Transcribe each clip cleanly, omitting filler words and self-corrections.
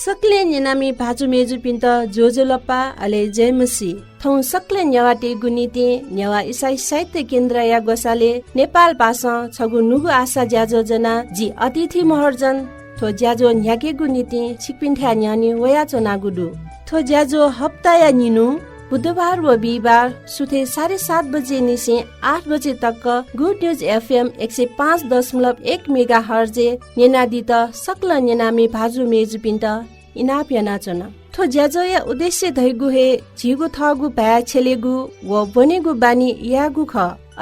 सकले नेनामी भाजु मेजु पिन्त जोजो लप्पा अले जयमसी थौ सकले न्यावाटे गुनीते न्यावा इसाई साहित्य केन्द्र या गोसाले नेपाल भाषा छगु नुगु आशा ज्याजो जना जी अतिथि महर्जन थो ज्याजो न्याके गुनीते छिकपिन्ठ्या न्यानी वया चोनागुडु थो ज्याजो हप्ता या निनु बुधबार व बिहिबार सुथे 7:30 बजे निसे 8 बजे तक good news FM 105.1 megahertz नेनादी त सकल नेनामी भाजु मेजु पिन्ट इनाप या नाचना थो ज्याजो या उद्देश्य धैगु हे झिगु थगु भया छेलेगु व बनेगु बानी यागु ख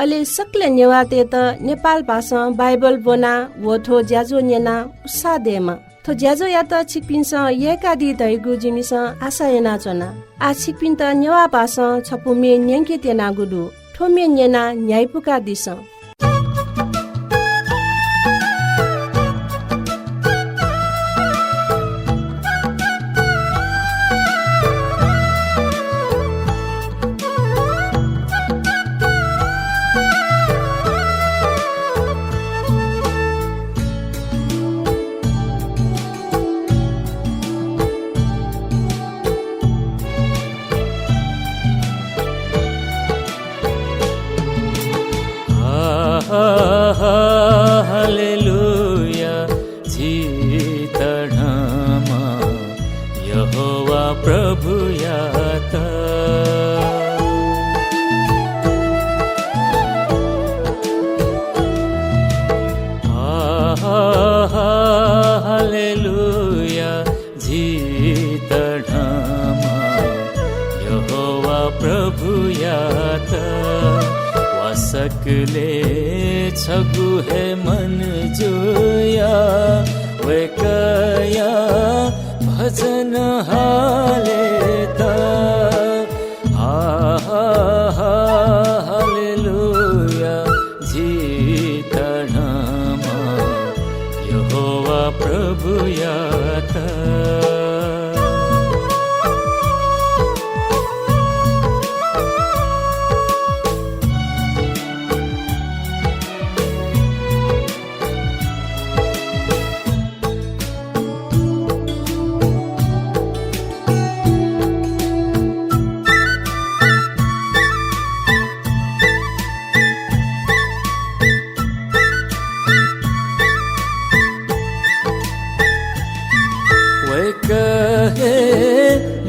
अले सकल नेवाते त नेपाल भाषा बाइबल बोना व थो ज्याजो नेना उसा देमा थो ज्याजो या त छिकपिन्स येकादि धैगु जिनिस आशा या नाचना आ छिकपिन त नेवा भाषा छपुमे न्याङ्के तेना गुडु ठोमे नेना न्यायपुका दिस हालेलुया जीतढमा यहोवा प्रभु यात हालेलुया जीतढमा यहोवा प्रभु यात सकले छगु है मन जोया वे कया भजन हाले त हालेलुया जीतढमा यहोवा प्रभु यात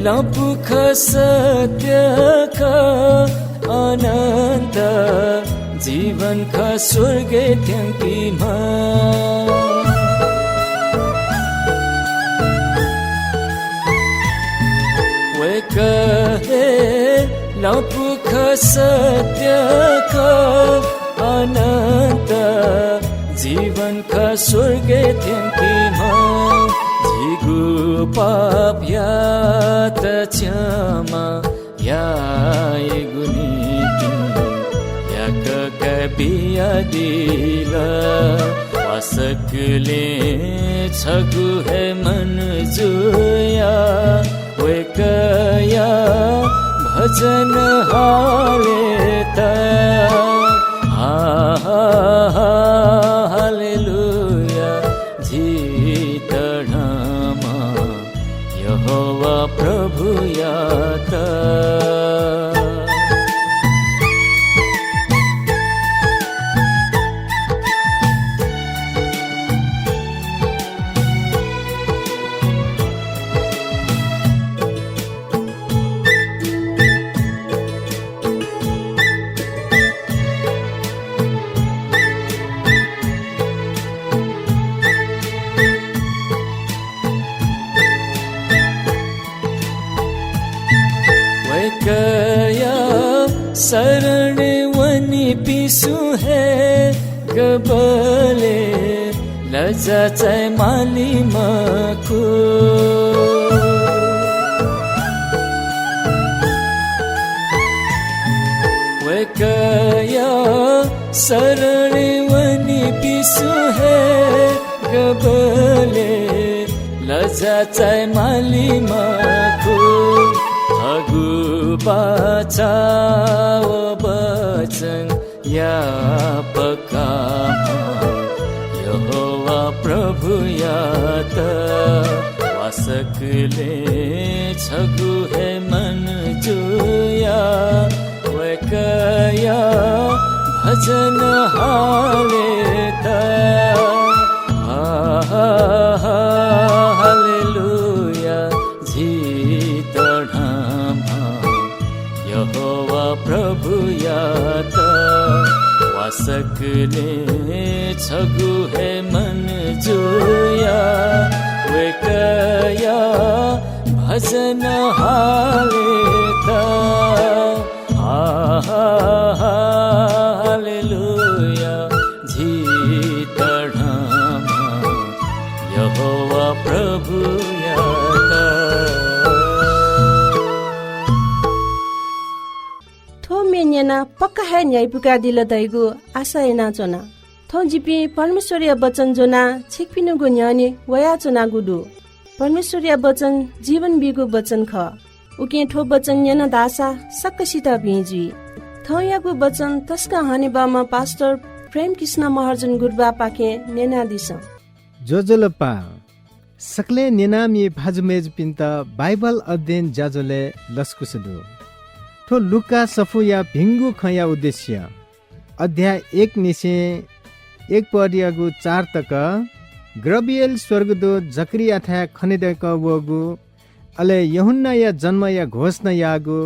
लपुख सत्यका अनन्त जीवनका स्वर्गे थ्याङ्कीमा वे कहे लपुख सत्यका अनन्त जीवनका स्वर्गे थ्याङ्कीमा झिगु पाप यात क्षमा यागु नीति याक कबिया दिल वासकले छगु है मन जोया वे कया भजन हाले त हालेलुया जीतढमा यहोवा प्रभु यात शरण वनी पिसु है गबले लजा चाय माली मको वे कया शरण वनी पिसु है गबले लजा चाय माली मको हगु बचाओ बचन या पकामा यहोवा प्रभु यात वासकले छगु है मन जोया वकया भजन हालेता हालेलुया जीत ढामा यहोवा प्रभु यात वासकले छगु है मन जोया वकया भजन हालेता हालेलुया जीत ढामा यहोवा प्रभु याता थो मेन्याना पक्का है न्याय पुका दिल दैगु आशा एना चोना थो जिपी परमेश्वरीय वचन जोना छिकपिनुगु न्यानी वया चोना गुडु परमेश्वरीय वचन जीवन बिगु वचन ख उके ठो वचन न्याना दासा सक्कसित भिजी थो यागु वचन तस्का हानेबामा पास्टर प्रेम कृष्ण महर्जन गुरबा पाके नेना दिस जोजोलपा सकले नेनामी भाजुमेज पिन्त बाइबल अध्ययन जाजोले लस्कुसदु थो लुका सफुया भिंगु खया उद्देश्य अध्याय 1 निसे 1 पदियागु 4 तक ग्रबियल स्वर्गदूत जकरिया था खनिदक वगु अले यहुन्ना या जन्म या घोषणा यागु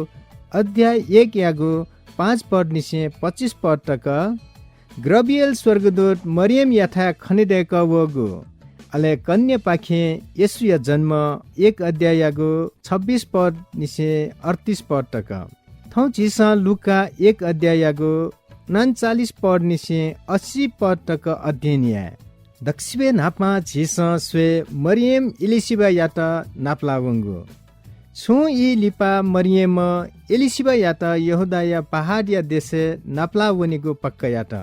अध्याय 1 यागु 5 पद निसे 25 पद तक ग्रबियल स्वर्गदूत मरियम याथा खनिदक वगु अले कन्या पाखे येशु या जन्म 1 अध्याय यागु 26 पद निसे 38 पद तक थौ चिसा लुका 1 अध्याय यागु 39 पद निसे 80 पद तक अध्ययन या दक्षिणे नापमा झिस स्वे मरियम इलिसिबा याता नाप्लावंगु छु इ लिपा मरियम इलिसिबा याता यहुदाया पहाडिया देशे नाप्लावनिगु पक्का याता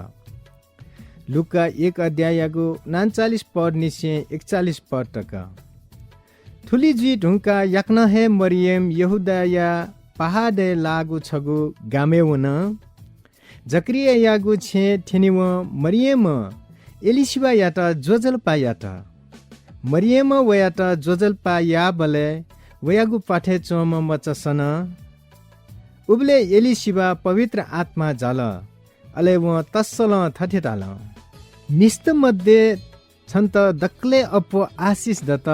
लुका 1 अध्यायको 39 पद निसे 41 पद तक थुलिजी ढुंका याक्न हे मरियम यहुदाया पहाडे लागु छगु गामेवन जकरिया यागु छे थेनिव मरियम एलिसिबा याता जोजलपा याता मरियम वयाता जोजलपा या बले वयागु पाठे चोम मचसन उबले एलिसिबा पवित्र आत्मा जाल अले व तस्सल थथेताल मिस्त मध्ये छन्त दक्ले अपो आशिष दत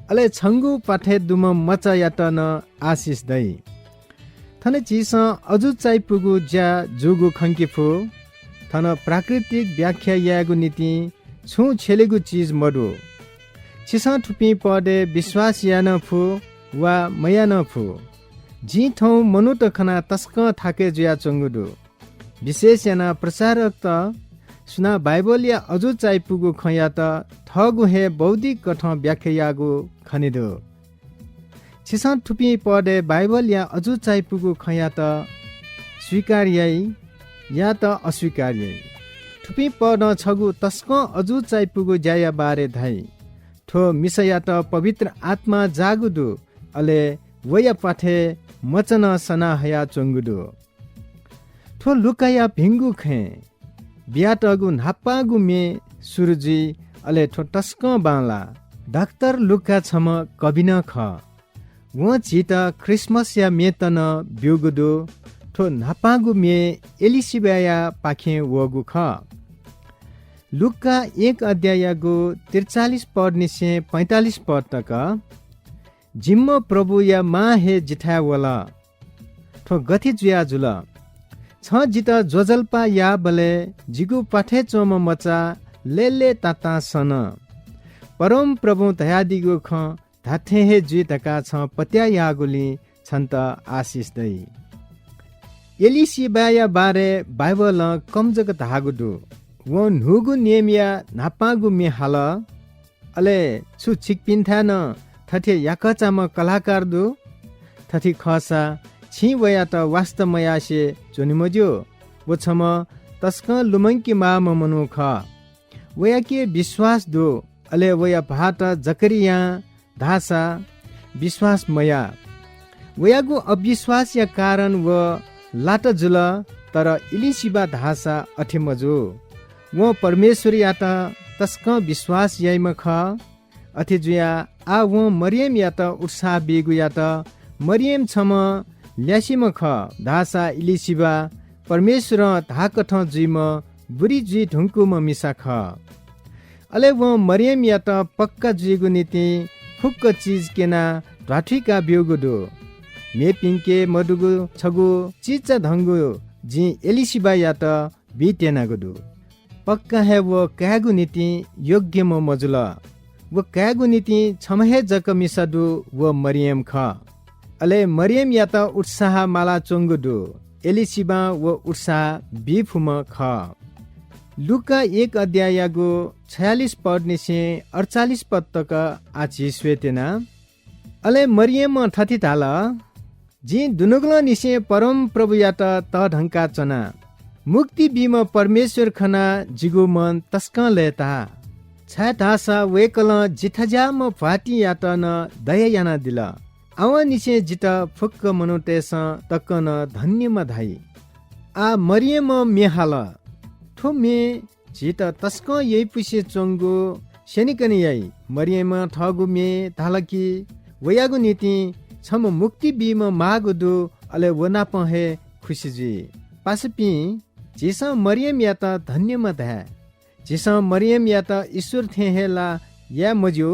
अले छंगु पाठे दुम मच यातन आशिष दै थने चिस अजु चाइ पुगु ज्या जुगु खंकिफु थन प्राकृतिक व्याख्या यागु नीति छु छेलेगु चीज मडु छिसा ठुपी पदे विश्वास या न फु वा मया न फु जी थौ मनुत खना तस्क थाके जुया चंगुदु विशेष याना प्रचारक त सुना बाइबल या अजु चाइ पुगु खया त थगु हे बौद्धिक कथ व्याख्या यागु खनिदु छिसा ठुपी पदे बाइबल या अजु चाइ पुगु खया त स्वीकार्य या त अस्वीकार्य ठुपी पद छगु तस्क अजु चाइ पुगु जाया बारे धाइ ठो मिसया त पवित्र आत्मा जागुदु अले वया पाठे मचन सना हया चंगुदु ठो लुकाया भिंगु खे बियाटगु नापागु मे सुरुजी अले ठो टस्क बाला डाक्टर लुका छम कबिन ख व चित क्रिसमस या मेतन ब्युगुदु ठो नापागु मे एलिसिबाया पाखे वगु ख लुका 1 अध्यायको 43 पद निसे 45 पद तक जिम्म प्रभु या मा हे जिठा वला ठो गथि जुया जुल छ जित जोजल्पा या बले जिगु पाठे चोम मचा लेले ताता सन परम प्रभु दयादिगु ख धाथे हे जुतका छ पत्या यागुली छन्त आशिष दै एलिसिबाया बारे बाइबल कमजग धागुदु व नुगु नेमिया नापागु मे हाल अले छु छिकपिन्था न थथे याकचाम कलाकार दु थथि खसा छि वया त वास्तवमयासे जोनिमज्यो वो छम तस्क लुमंकी माम मनु ख वया के विश्वास दु अले वया भात जकरिया धासा विश्वास मया वयागु अविश्वास या कारण व लाट जुल तर इलिसिबा धासा अठेमजु वो परमेश्वर या त तस्क विश्वास याइम ख अथे जुया आ वो मरियम या त उत्साह बेगु या त मरियम छम ल्यासिम ख धासा इलिसिबा परमेश्वर धाकठ जुइम बुरी जुइ ढुङ्कुम मिसा ख अले वो मरियम या त पक्का जुइगु नीति फुक्क चीज केना ढाठिका बियोगुदो मे पिङ्के मडुगु छगु चिचा धङ्गु जी एलिसिबा या त बितेनागुदो पक्का है वो कागु नीति योग्य म मजुला वो कागु नीति छमहे जक मिसादु वो मरियम ख अले मरियम या त उत्साह माला चोङ्गुदु एलिसिबा वो उत्साह बिफुम ख लुका 1 अध्यायको 46 पद निसे 48 पद तक आछि स्वेतेना अले मरियम थथि थाल जी दुनुगलो निसे परम प्रभु या त ढंका चना मुक्ति बिम परमेश्वर खना जिगु मन तस्क लेता छ धासा वेकल जिठजाम फाटी या त न दया याना दिल आवा निसे जित फुक्क मनुतेस तक्कन धन्यमा धाई आ मरियम मेहाल ठो मे जित तस्क यही पुसे चोङ्गो सेनिकनी याई मरियम ठगु मे धालकी वयागु नीति छम मुक्ति बिम मागुदु अले वना पहे खुसीजी पासपि जिसा मरियम या त धन्यमा धा जिसा मरियम या त ईश्वर थे हेला या मजो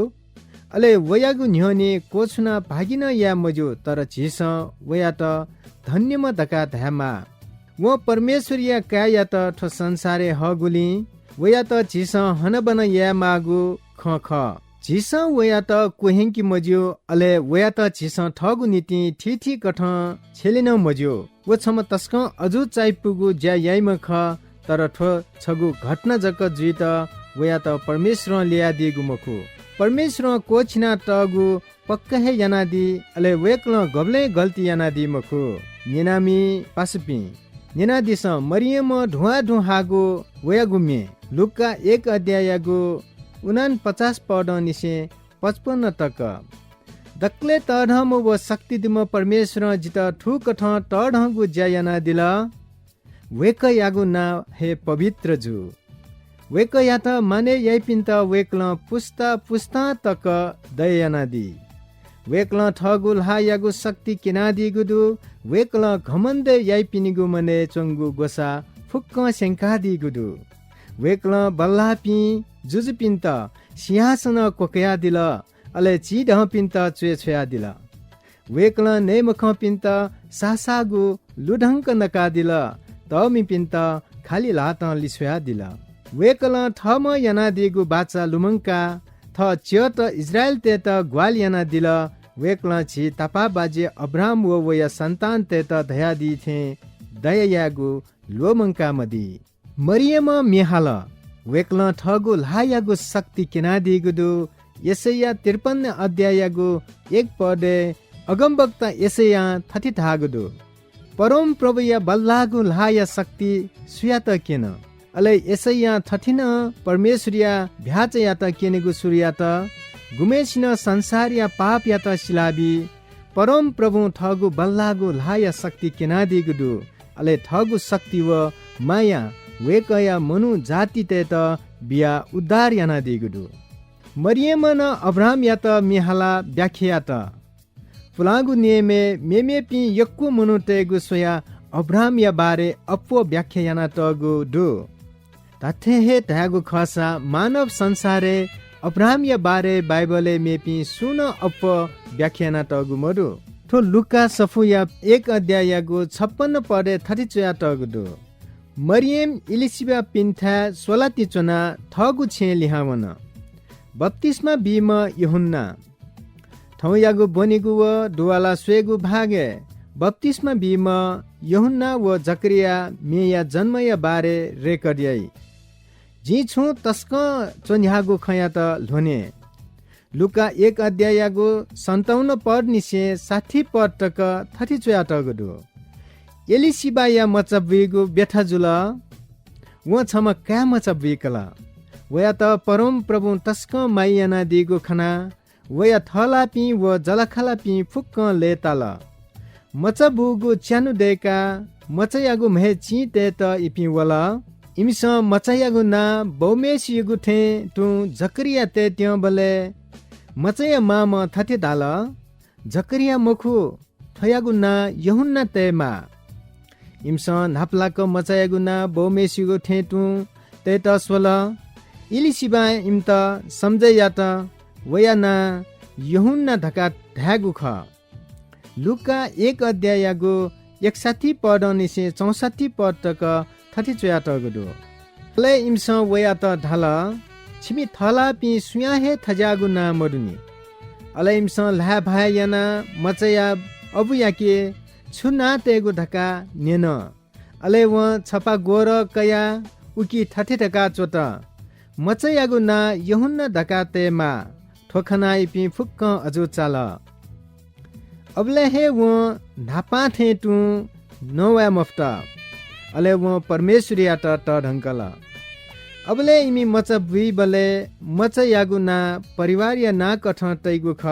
अले वयागु न्योने कोछुना भागिन या मजो तर जिसा वया त धन्यमा दका धामा वो परमेश्वर या का या त ठो संसारे हगुली वया त जिसा हनबन या मागु ख ख जिसा वया त कोहेंकी मज्यो अले वया त जिसा ठगु नीति ठिठी कठ छेलिन मज्यो वो छम तस्क अजु चाइपुगु ज्या याइम ख तर ठो छगु घटना जक जुइ त वया त परमेश्वर ल्या दिगु मखु परमेश्वर कोछिना तगु पक्का हे यानादि अले वेक्ल गबले गल्ती यानादि मखु निनामी पासपि निनादिस मरियम ढुवा ढुहागु वयागुमे लुका 1 अध्यायको 49 पद निसे 55 तक दक्ले तढम व शक्ति दिम परमेश्वर जित ठुक ठ तढगु ज्यायना दिल वेक यागु ना हे पवित्र जु वेक या त माने याइपिन्त वेक्ल पुस्ता पुस्ता तक दयाना दि वेक्ल ठगुल हा यागु शक्ति किनादि गुदु वेक्ल घमण्ड याइपिनिगु मने चंगु गोसा फुक्क सेंकादि गुदु वेक्ल बल्लापि जुजुपिन्त सिंहासन कोकया दिल अले ची ढपिन्त चुए छया दिल वेक्ल नेमख पिन्त सासागु लुढंक नका दिल तमि पिन्त खाली लात लिस्या दिल वेक्ल ठम याना दिगु बाचा लुमंका थ च्यत इजरायल ते त ग्वाल याना दिल वेक्ल छि तपा बाजे अब्राहम वो वया सन्तान ते त दया दि थे दया यागु लोमंका मदी मरियम मेहाल वेक्ल ठगु लायागु शक्ति किना दिगुदु यसैया 53 अध्यायको 1 पदे अगमवक्ता यसैया थथि थागुदु परम प्रभु या बल्लागु लाया शक्ति सुयात केन अले यसैया थथिन परमेश्वरिया भ्याच या त केनेगु सूर्या त गुमेसिन संसार या पाप या त सिलाबी परम प्रभु ठगु बल्लागु लाया शक्ति केना दिगुदु अले ठगु शक्ति व माया वेकया मनु जाति ते त बिया उद्धार याना दिगुदु मरियम न अब्राहम या त मिहाला व्याख्या त फुलागु नियमे मेमे पि यक्कु मनु तेगु सोया अब्राहम या बारे अपो व्याख्या याना तगु दु तथे हे त्यागु खसा मानव संसारे अब्राहम या बारे बाइबले मेपि सुन अप व्याख्याना तगु मरु ठो लुका सफुया 1 अध्यायको 56 पदे 32 तगु दु मरियम इलिसिबा पिन्था सोलाति चना ठगु छे लिहावन बत्तीसमा बीम यूहन्ना ठौ यागु बनिगु व दुवाला स्वेगु भागे बत्तीसमा बीम यूहन्ना व जकरिया मेया जन्मया बारे रेकर्डियाई जी छु तस्क चन्यागु खया त लोने लुका 1 अध्यायको 57 पद निसे 60 पद तक 32 तगदु एलिसिबा या मचबिगु बेठाजुल व छम का मचबिकला वया त परम प्रभु तस्क माइयाना दिगु खना वया थलापि व जलखलापि फुक्क लेताल मचबुगु च्यानु देका मचयागु महे चिते त इपि वला इमिस मचयागु ना बौमेसिगु थे तु जकरिया ते त्यो बले मचय माम थथे दाल जकरिया मखु थयागुना यहुन्ना तेमा इम्स नाप्लाक मचयगुना बोमेसिगो ठेटु तेत स्वल इलिसिबा इम्त सम्झयात वयाना यहुन्ना धका ढ्यागु ख लुका 1 अध्यायगु 61 पद निसे 64 पद तक थथि चयात गुदु ले इम्स वयात ढाल छिमी थला पि सुया हे थजागु ना मडुनी अले इम्स ला भायाना मचया अबुयाके छुना तेगु धका नेन अले व छपा गोर कया उकी थथे धका चोट मचयागु ना यहुन्ना धका तेमा ठोखना इपि फुक्क अजु चाल अबले हे व नापा थेटु नोवा मफ्ता अले व परमेश्वरिया त ढंकल अबले इमी मच बुई बले मच यागु ना परिवार या ना कठ तैगु ख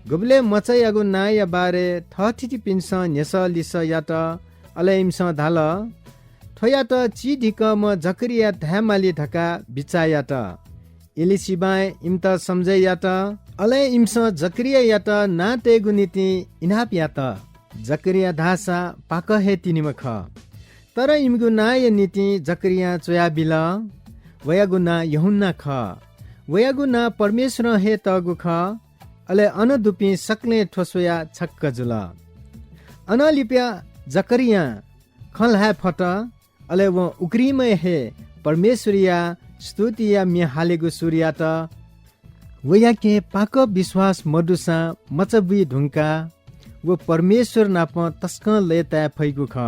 गुबले मच यागु ना या बारे थथिति पिन्स नेस लिस या त अले इम्स धाल थया त ची ढिक म जकरिया धामाली धका बिचाया त एलिसिबा इम्त सम्झै या त अले इम्स जकरिया या त ना तेगु नीति इनाप या त जकरिया धासा पाक हे तिनिम ख तर इमगु ना या नीति जकरिया चोया बिल वयागु ना यहुन्ना ख वयागु ना परमेश्वर हे तगु ख अले अनदुपी सक्ले ठोसोया छक्क जुल अनलिप्या जकरिया खल है फट अले व उक्रीमय हे परमेश्वरिया स्तुतिया मे हालेगु सूर्या त वयाके पाक विश्वास मडुसा मचबी ढुंका व परमेश्वर नाप तस्क लेता फैगु ख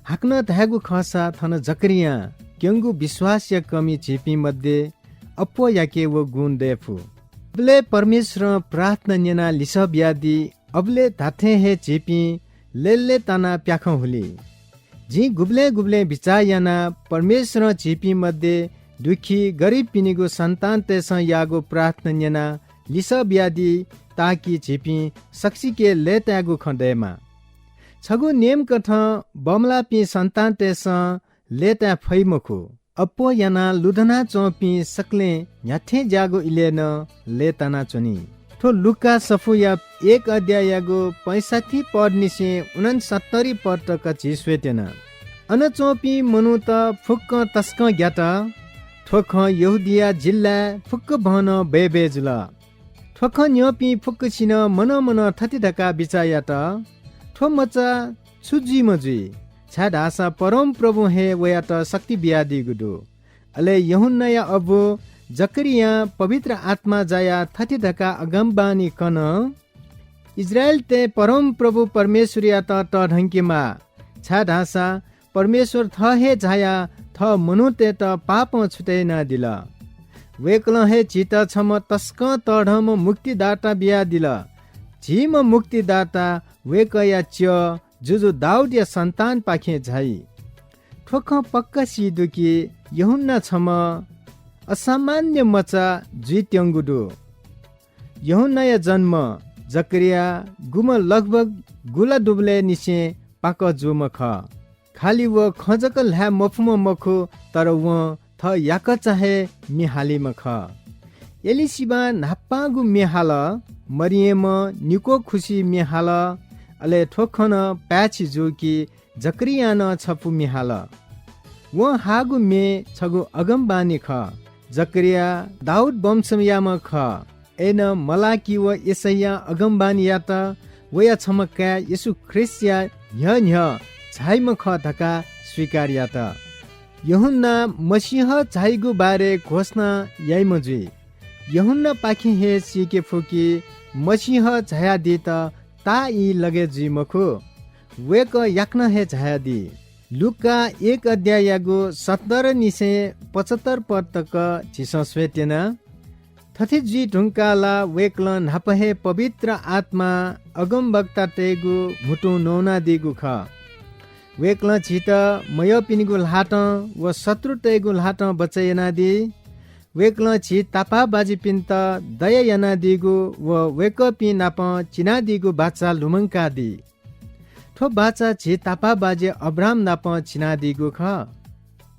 हाक्न धागु खसा थन जकरिया क्यंगु विश्वास या कमी छिपी मध्ये अपो याके वो गुण देफु अबले परमेश्वर प्रार्थना नेना लिसब यादी अबले धाथे हे छिपी लेले तना प्याख हुली जी गुबले गुबले बिचायाना परमेश्वर छिपी मध्ये दुखी गरीब पिनिगु सन्तान तेस यागो प्रार्थना नेना लिसब यादी ताकि छिपी सक्सी के लेतागु खडेमा छगु नेम कथ बमला पि सन्तान तेस लेता फैमखु अपो याना लुधना चोपी सक्ले न्याथे जागो इलेन लेताना चोनी थो लुका सफुया 1 अध्यायगो 65 पद निसे 69 पद तक झिस्वेतेन अन चोपी मनु त फुक्क तस्क ज्ञात ठोख यहुदिया जिल्ला फुक्क भन बेबेजुल ठोख न्योपी फुक्क छिन मन मन थति धका बिचाया त ठो मचा छुजी मजुई छाड आशा परम प्रभु हे वया त शक्ति बियादी गुडु अले यहुन्ना अबु जकरिया पवित्र आत्मा जाया थति धका अगमबानी कन इजरायल ते परम प्रभु परमेश्वरिया त ढंकीमा छाड आशा परमेश्वर थ हे जाया थ मनु ते त पाप छुटे न दिल वेकल हे चित छम तस्क तढम मुक्तिदाता बिया दिल झिम मुक्तिदाता वेकया च्य जुजु दाउद या सन्तान पाखे झाई ठोख पक्का सिदुकी यहुन्ना छम असामान्य मचा जुइत्यङ्गुडु यहुन्ना या जन्म जकरिया गुम लगभग गुला दुबले निसे पाक जुम ख खाली व खजक ल्हा मफुम मखु तर व थ याक चाहे मिहालीम ख एलिसिबा नाप्पागु मिहाल मरियम निको खुसी मिहाल अले ठोखन प्याछि जोकी जकरिया न छपु मिहाल व हागु मे छगु अगमबानी ख जकरिया दाउद वंशयाम ख एन मलाकी व यसैया अगमबानी या त वया छमका यसु ख्रिस्या न्य छाइम ख धका स्वीकार या त यहुन्ना मसीह छाइगु बारे घोषणा याइ मजुई यहुन्ना पाखे हे सिके फुकी मसीह छाया दि त ता ई लगे जी मखु वेक याक्न हे छाया दि लुका 1 अध्यायगु 17 निसे 75 पद तक झिस स्वेतेन थथि जी ढुंकाला वेकल नापहे पवित्र आत्मा अगम वक्ता तेगु मुटु नौना दिगु ख वेकल छित मय पिनिगु लाट व शत्रु तेगु लाट बचयना दि वेकल छि तापा बाजी पिन्त दया याना दिगु व वेक पि नाप चिना दिगु बाचा लुमंका दि ठो बाचा छि तापा बाजे अब्राम नाप चिना दिगु ख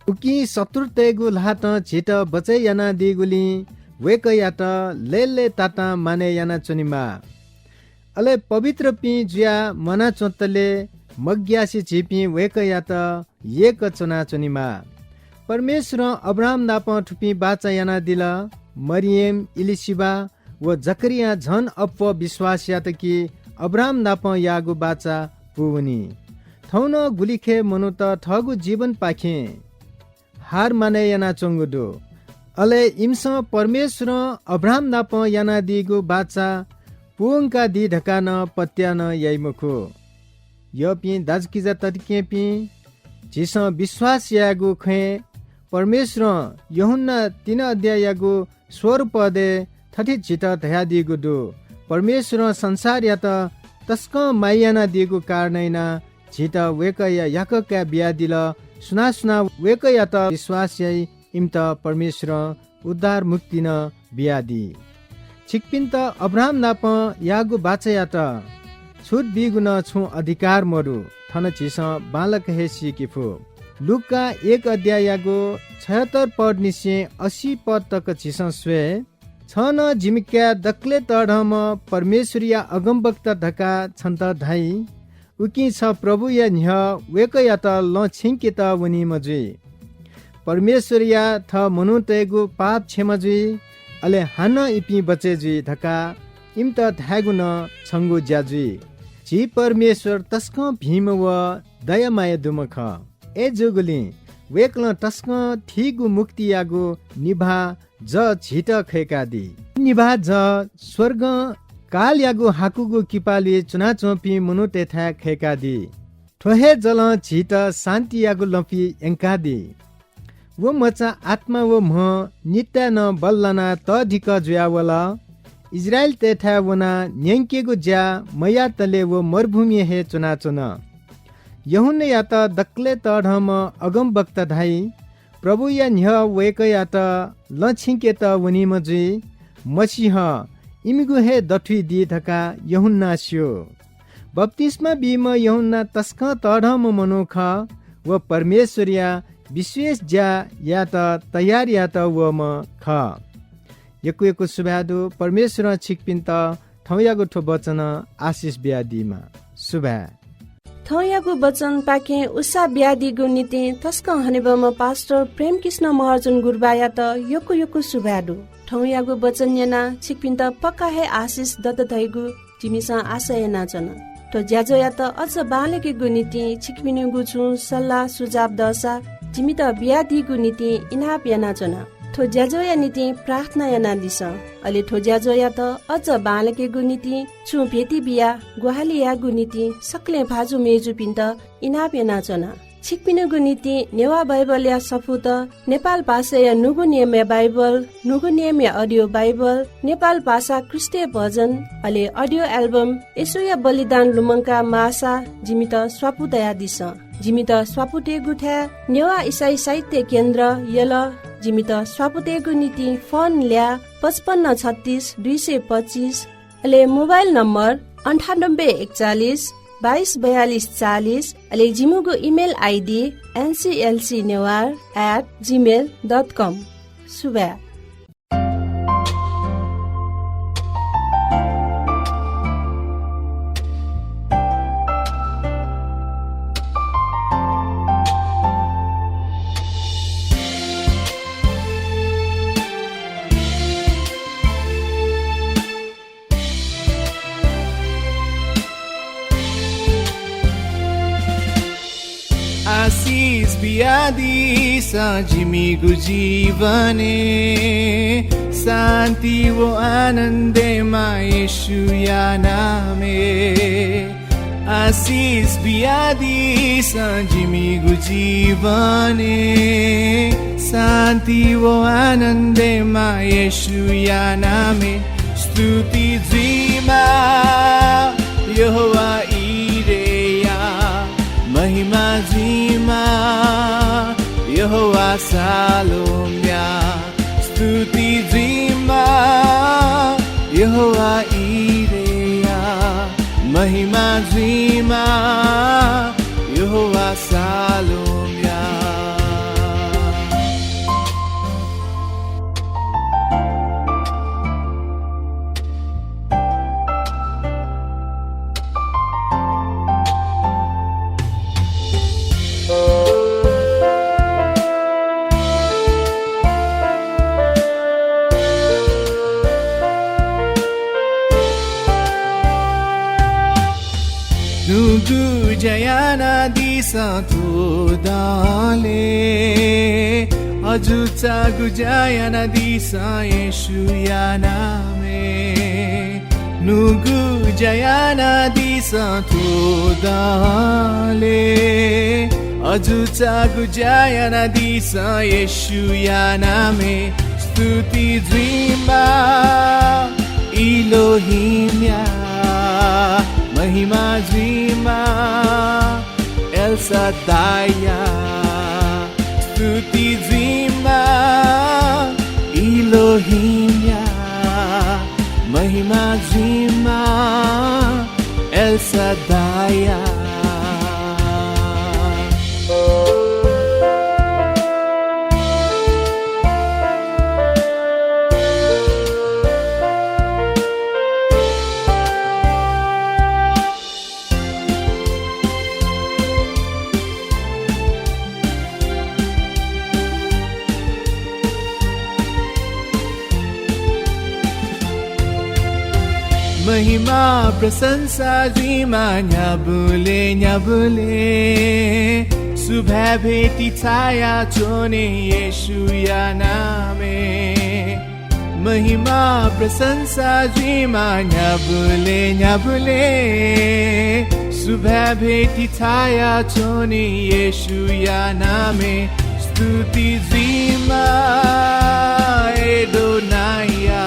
उकी शत्रु तेगु लाट छित बचयना दिगुली वेकयात लेले ताता माने याना चुनिमा अले पवित्र पी जुया मना चोतले मग्यासी छिपी वेकयात एक चुना चुनिमा परमेश्वर अब्राहम नाप ठुपी बाचा याना दिल मरियम इलिसिबा व जकरिया झन अप विश्वास यात कि अब्राहम नाप यागु बाचा पुवनी थौन गुलिखे मनु त ठगु जीवन पाखे हार माने याना चंगुदो अले इम्स परमेश्वर अब्राहम नाप याना दिगु बाचा पुंका दि ढकान पत्यान याइमुखु यपि दाजकिजा तर्के पि जिस विश्वास यागु खे परमेश्वर यूहन्ना 3 अध्याय यागु 16 पदे थथि चित धया दिगु दु परमेश्वर संसार या त तस्क मायाना दिगु कारणैना झित वेकया याकका बिया दिल सुना सुना वेकया त विश्वास याइ इम्त परमेश्वर उद्धार मुक्ति न बिया दि छिकपिन त अब्राहम नाप यागु बाचया त छुट बिगुन छु अधिकार मरु थन छिस बालक हे सिकिफु लुका 1 अध्याय यागु 76 पद निसे 80 पद तक छिस स्वे छन जिमिक्या दक्ले तढम परमेश्वरिया अगमवक्ता ढका छन्त धाई उकि छ प्रभु या न्ह वेकया त ल छिंके त वनी मजुई परमेश्वरिया थ मनुतेगु पाप क्षमजुई अले हान इपि बचेजुई ढका इम त धागु न छंगु ज्याजुई जी परमेश्वर तस्क भीम व दयामाया दुमख ए जुगुली वेक्ल तस्क ठीगु मुक्ति यागु निभा ज झिट खैकादी निभा ज स्वर्ग काल यागु हाकुगु किपाली चुना चोपी मुनु तेथा खैकादी ठोहे जल झिट शान्ति यागु लपी एंकादी वो मचा आत्मा वो म नित्य न बल्लना त ढिक जुयावला इजरायल तेथा वना न्यंकेगु ज्या मया तले वो मरुभूमि हे चुना चुना यहुन्ने या त दक्ले तढम अगम वक्ता धाई प्रभु या न्ह वेक या त लछिंके त वनी मजुई मसीह इमिगु हे दठुई दि धका यहुन्ना स्यो बप्तिस्मा बीम यहुन्ना तस्क तढम मनोख व परमेश्वरिया विशेष ज्या या त तयार या त व म ख यकु सुभादु परमेश्वर छिकपिन त थौयागु ठो वचन आशिष ब्यादीमा सुभा थौयागु वचन पाके उषा ब्यादीगु नीति तस्क हनेबम पास्टर प्रेम कृष्ण महर्जन गुरबाया त यकु सुभादु थौयागु वचन याना छिकपिन त पक्का हे आशिष दत धैगु तिमीसा आशा याना जन तो ज्याजो या त अझ बालेगु नीति छिकपिनगु छु सल्लाह सुझाव दशा जिमी त ब्यादीगु नीति इनाप याना जन थो ज्याजो या नीति प्रार्थना याना दिस अले थो ज्याजो या त अझ बालकेगु नीति छु भेटी बिया गुहाली यागु नीति सक्ले भाजु मेजु पिन्त इनाप याना जना छिकपिनगु नीति नेवा बाइबल या सफुत नेपाल भाषा या नुगु नियम या बाइबल नुगु नियम या अडियो बाइबल नेपाल भाषा क्रिस्टीय भजन अले अडियो एल्बम यसो या बलिदान लुमंका मासा जिमित स्वापुतया दिस जिमित स्वापुटे गुठा नेवा इसाई साहित्य केन्द्र यल जिमित स्वापुतेगु नीति फोन ल्या 5536 अले मोबाइल नम्बर 9841224240 अले जिमुगु इमेल आईडी nclcnewar@gmail.com सुबा आशिष बियादी जिमीगु जीवने शान्ति वो आनन्दे येशू या नामे आशिष बियादी जिमीगु जीवने शान्ति वो आनन्दे येशू या नामे स्तुति जीमा यहोवा इरेया महिमा जीमा यहोवा सालोम्या स्तुति जीमा यहोवा इरेया महिमा जीमा यहोवा सालोम्या जयाना दिसा थोदाले अजुचा गुजायाना दिसा येशुया नामे नुगु जयाना दिसा थोदाले अजुचा गुजायाना दिसा येशुया नामे स्तुति द्रिमा इलोहिम्या महिमा द्रिमा एल्सा दाया स्तुति द्रिमा इलोहिम्या महिमा द्रिमा एल्सा दाया महिमा प्रशंसा जिमा न्याबुले न्याबुले शुभा भेटी छाया चोने येशुया नामे महिमा प्रशंसा जिमा न्याबुले न्याबुले शुभा भेटी छाया चोने येशुया नामे स्तुति जिमा एडोनाया